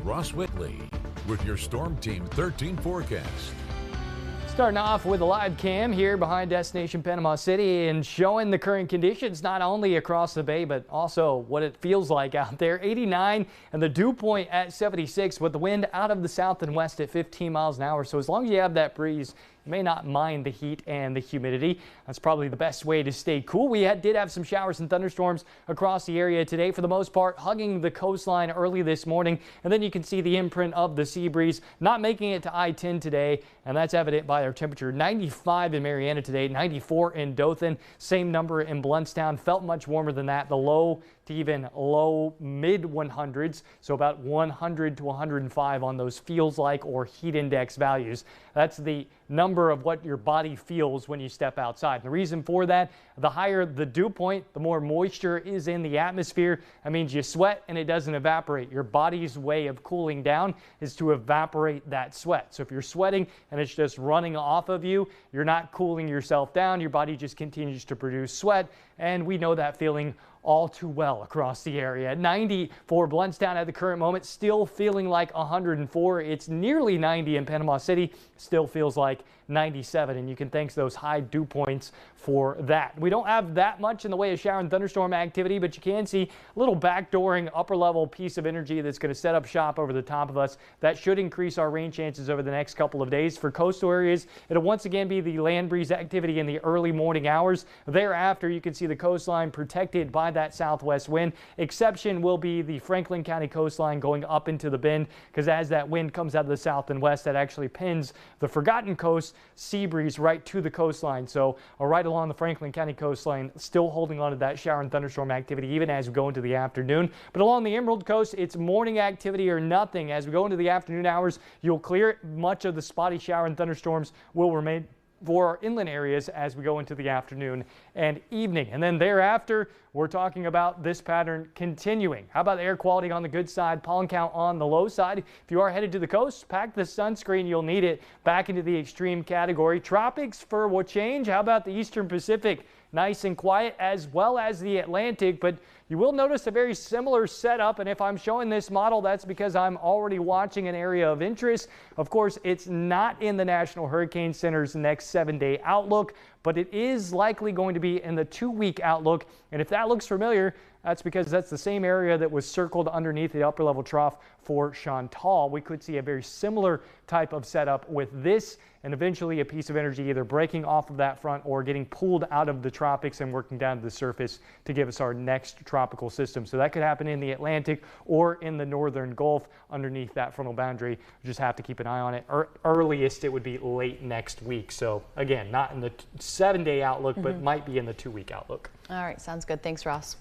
Ross Whitley with your Storm Team 13 forecast. Starting off with a live cam here behind Destination Panama City and showing the current conditions not only across the bay but also what it feels like out there. 89 and the dew point at 76 with the wind out of the south and west at 15 miles an hour. So as long as you have that breeze, you may not mind the heat and the humidity. That's probably the best way to stay cool. We did have some showers and thunderstorms across the area today, for the most part hugging the coastline early this morning. And then you can see the imprint of the sea breeze not making it to I-10 today, and that's evident by our temperature. 95 in Mariana today, 94 in Dothan, same number in Bluntstown. Felt much warmer than that. The low to even low mid 100s, so about 100 to 105 on those feels like or heat index values. That's the number of what your body feels when you step outside. And the reason for that, the higher the dew point, the more moisture is in the atmosphere. That means you sweat and it doesn't evaporate. Your body's way of cooling down is to evaporate that sweat. So if you're sweating and it's just running off of you, you're not cooling yourself down. Your body just continues to produce sweat, and we know that feeling all too well across the area. 90 for Bluntstown at the current moment, still feeling like 104. It's nearly 90 in Panama City, still feels like 97, and you can thank those high dew points for that. We don't have that much in the way of shower and thunderstorm activity, but you can see a little backdooring upper level piece of energy that's going to set up shop over the top of us. That should increase our rain chances over the next couple of days. For coastal areas, it'll once again be the land breeze activity in the early morning hours. Thereafter, you can see the coastline protected by that southwest wind. Exception will be the Franklin County coastline going up into the bend, because as that wind comes out of the south and west, that actually pins the Forgotten Coast sea breeze right to the coastline. So right along the Franklin County coastline, still holding on to that shower and thunderstorm activity even as we go into the afternoon. But along the Emerald Coast, it's morning activity or nothing. As we go into the afternoon hours, you'll clear it. Much of the spotty shower and thunderstorms will remain for our inland areas as we go into the afternoon and evening. And then thereafter, we're talking about this pattern continuing. How about air quality on the good side, pollen count on the low side? If you are headed to the coast, pack the sunscreen. You'll need it. Back into the extreme category. Tropics for what change? How about the Eastern Pacific? Nice and quiet, as well as the Atlantic, but you will notice a very similar setup. And if I'm showing this model, that's because I'm already watching an area of interest. Of course, it's not in the National Hurricane Center's next 7-day outlook, but it is likely going to be in the 2-week outlook. And if that looks familiar, that's because that's the same area that was circled underneath the upper level trough for Chantal. We could see a very similar type of setup with this, and eventually a piece of energy either breaking off of that front or getting pulled out of the tropics and working down to the surface to give us our next tropical system. So that could happen in the Atlantic or in the northern Gulf underneath that frontal boundary. We just have to keep an eye on it. Earliest it would be late next week. So again, not in the 7-day outlook, but might be in the 2-week outlook. All right, sounds good. Thanks, Ross.